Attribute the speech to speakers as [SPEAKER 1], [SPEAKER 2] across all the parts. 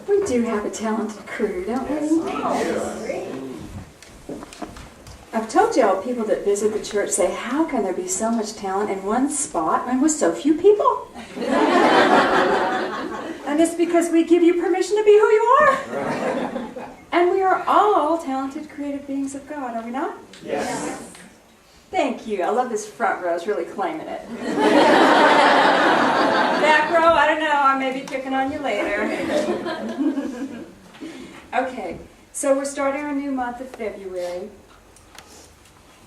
[SPEAKER 1] We do have a talented crew, don't we? I've told y'all, people that visit the church say, how can there be so much talent in one spot and with so few people? And it's because we give you permission to be who you are. And we are all talented, creative beings of God, are we not?
[SPEAKER 2] Yes.
[SPEAKER 1] Thank you. I love this front row. It's really claiming it. Back row, I don't know. I may be picking on you later. Okay, so we're starting our new month of February.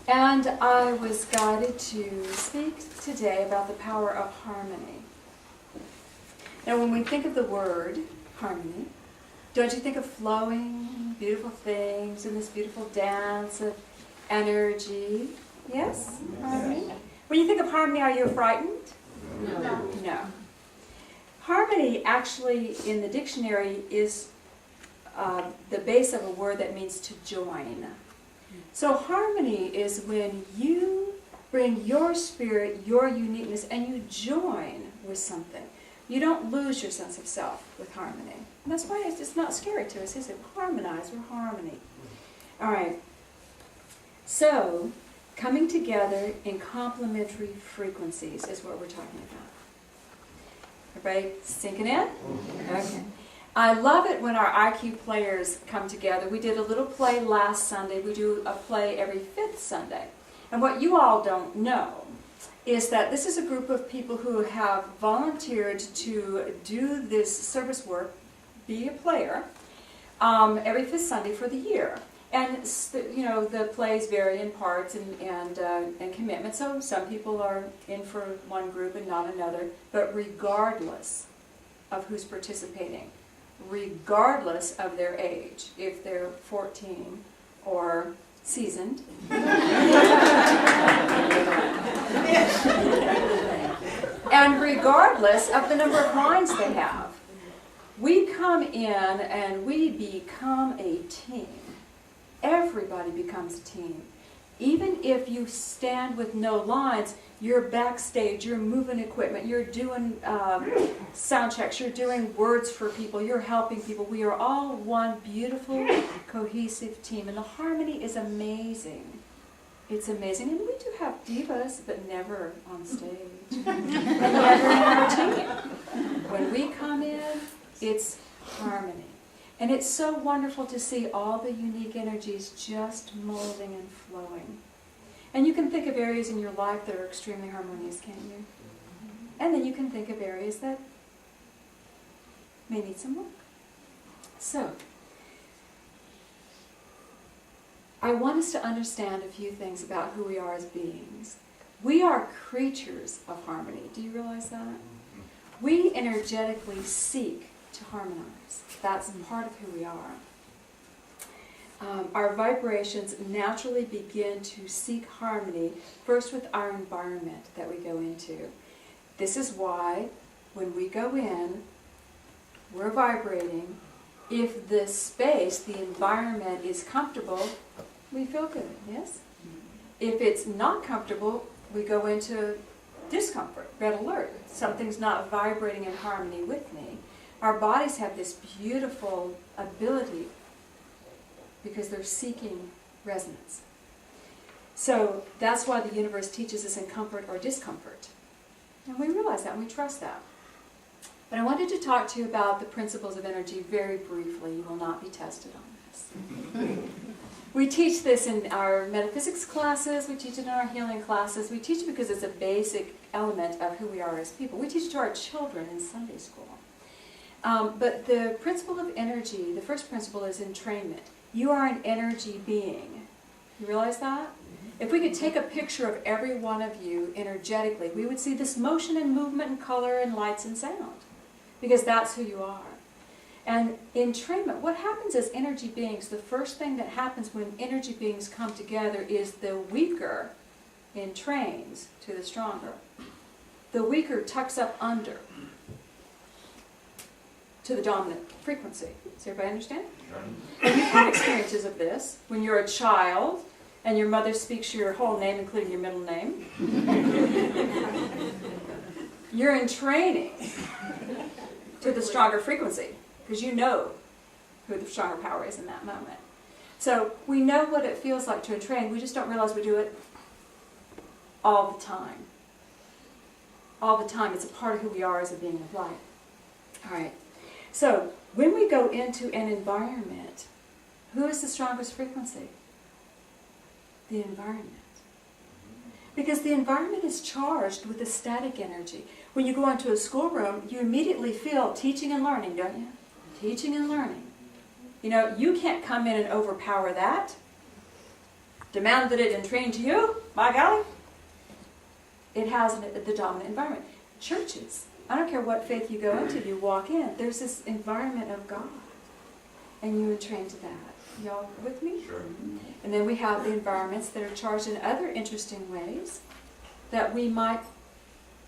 [SPEAKER 1] And I was guided to speak today about the power of harmony. Now, when we think of the word harmony, don't you think of flowing, beautiful things and this beautiful dance of energy? Yes? Harmony? When you think of harmony, are you frightened? No. Harmony actually in the dictionary is the base of a word that means to join. So harmony is when you bring your spirit, your uniqueness, and you join with something. You don't lose your sense of self with harmony. And that's why it's not scary to us, is it? Harmonize or harmony. All right. So, coming together in complementary frequencies is what we're talking about. Everybody sinking in? Okay. I love it when our IQ players come together. We did a little play last Sunday. We do a play every 5th Sunday. And what you all don't know is that this is a group of people who have volunteered to do this service work, be a player, every 5th Sunday for the year. And you know, the plays vary in parts and commitment. So some people are in for one group and not another. But regardless of who's participating, regardless of their age, if they're 14 or seasoned, and regardless of the number of lines they have, we come in and we become a team. Everybody becomes a team. Even if you stand with no lines, you're backstage, you're moving equipment, you're doing sound checks, you're doing words for people, you're helping people. We are all one beautiful, cohesive team. And the harmony is amazing. It's amazing. And we do have divas, but never on stage. And never in our team. When we come in, it's harmony. And it's so wonderful to see all the unique energies just molding and flowing. And you can think of areas in your life that are extremely harmonious, can't you? And then you can think of areas that may need some work. So, I want us to understand a few things about who we are as beings. We are creatures of harmony. Do you realize that? We energetically seek to harmonize. That's part of who we are. Our vibrations naturally begin to seek harmony first with our environment that we go into. This is why when we go in, we're vibrating. If the space, the environment is comfortable, we feel good, yes? If it's not comfortable, we go into discomfort, red alert. Something's not vibrating in harmony with me. Our bodies have this beautiful ability because they're seeking resonance. So that's why the universe teaches us in comfort or discomfort. And we realize that and we trust that. But I wanted to talk to you about the principles of energy very briefly. You will not be tested on this. We teach this in our metaphysics classes, we teach it in our healing classes, we teach it because it's a basic element of who we are as people. We teach it to our children in Sunday school. But the principle of energy, the first principle is entrainment. You are an energy being. You realize that? If we could take a picture of every one of you energetically, we would see this motion and movement and color and lights and sound. Because that's who you are. And entrainment, what happens as energy beings, the first thing that happens when energy beings come together is the weaker entrains to the stronger. The weaker tucks up under to the dominant frequency. Does everybody understand? And you've had experiences of this when you're a child and your mother speaks your whole name, including your middle name. You're in training to the stronger frequency. because you know who the stronger power is in that moment. So we know what it feels like to entrain. We just don't realize we do it all the time. All the time. It's a part of who we are as a being of light. All right. So when we go into an environment, who is the strongest frequency? The environment. Because the environment is charged with a static energy. When you go into a schoolroom, you immediately feel teaching and learning, don't you? Teaching and learning. You know, you can't come in and overpower that. Demand that it entrain to you, by golly. It has the dominant environment. Churches, I don't care what faith you go into, you walk in, there's this environment of God. And you entrain to that. Y'all with me?
[SPEAKER 2] Sure.
[SPEAKER 1] And then we have the environments that are charged in other interesting ways that we might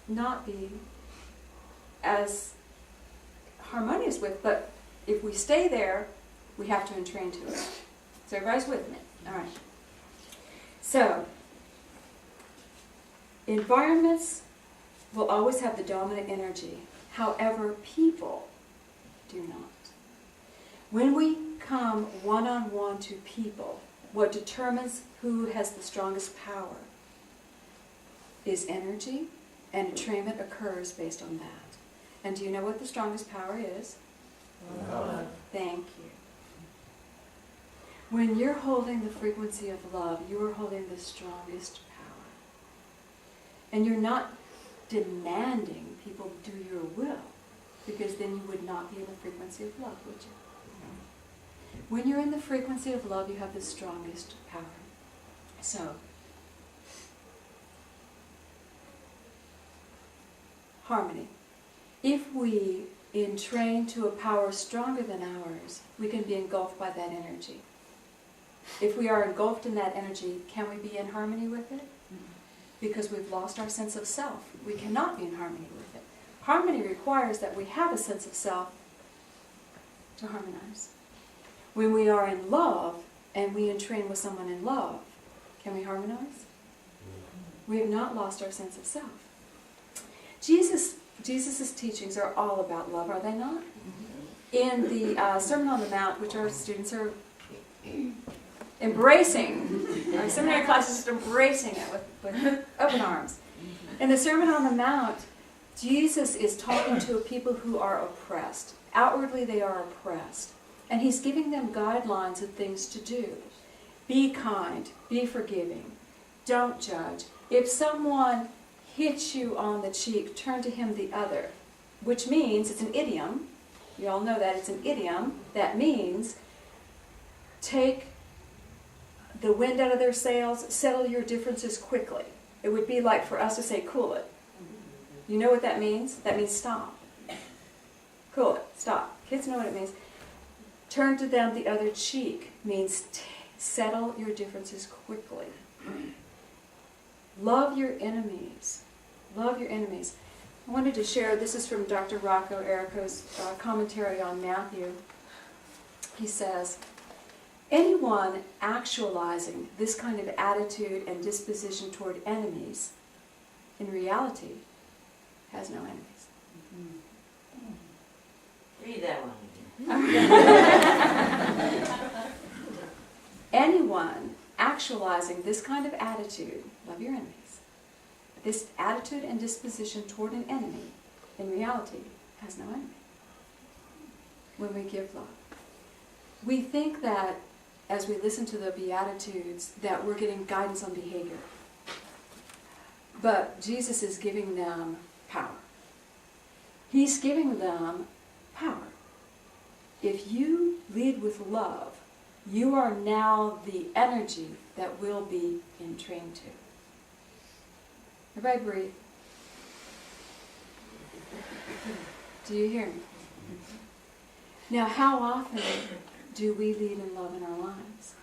[SPEAKER 1] not be as harmonious with, but if we stay there, we have to entrain to it. So everybody's with me? All right. So, environments will always have the dominant energy. However, people do not. When we come one-on-one to people, what determines who has the strongest power is energy, and entrainment occurs based on that. And do you know what the strongest power is?
[SPEAKER 2] Love.
[SPEAKER 1] Thank you. When you're holding the frequency of love, you are holding the strongest power. And you're not demanding people do your will, because then you would not be in the frequency of love, would you? When you're in the frequency of love, you have the strongest power. So, harmony. If we entrain to a power stronger than ours, we can be engulfed by that energy. If we are engulfed in that energy, can we be in harmony with it? Because we've lost our sense of self. We cannot be in harmony with it. Harmony requires that we have a sense of self to harmonize. When we are in love and we entrain with someone in love, can we harmonize? We have not lost our sense of self. Jesus' teachings are all about love, are they not? In the Sermon on the Mount, which our students are embracing, our seminary class is embracing it with open arms. In the Sermon on the Mount, Jesus is talking to a people who are oppressed. Outwardly they are oppressed. And he's giving them guidelines of things to do. Be kind, be forgiving, don't judge. If someone hits you on the cheek, turn to him the other, which means, it's an idiom, you all know that, it's an idiom, that means take the wind out of their sails, settle your differences quickly. It would be like for us to say, cool it. You know what that means? That means stop. Cool it, stop. Kids know what it means. Turn to them the other cheek means settle your differences quickly. Love your enemies. Love your enemies. I wanted to share, this is from Dr. Rocco Errico's commentary on Matthew. He says, anyone actualizing this kind of attitude and disposition toward enemies, in reality, has no enemies.
[SPEAKER 3] Read that one again.
[SPEAKER 1] Anyone actualizing this kind of attitude, love your enemies, this attitude and disposition toward an enemy, in reality, has no enemy. When we give love. We think that, as we listen to the Beatitudes, that we're getting guidance on behavior. But Jesus is giving them power. He's giving them power. If you lead with love, you are now the energy that will be entrained to. Everybody breathe. Do you hear me? Now, how often do we lead in love in our lives?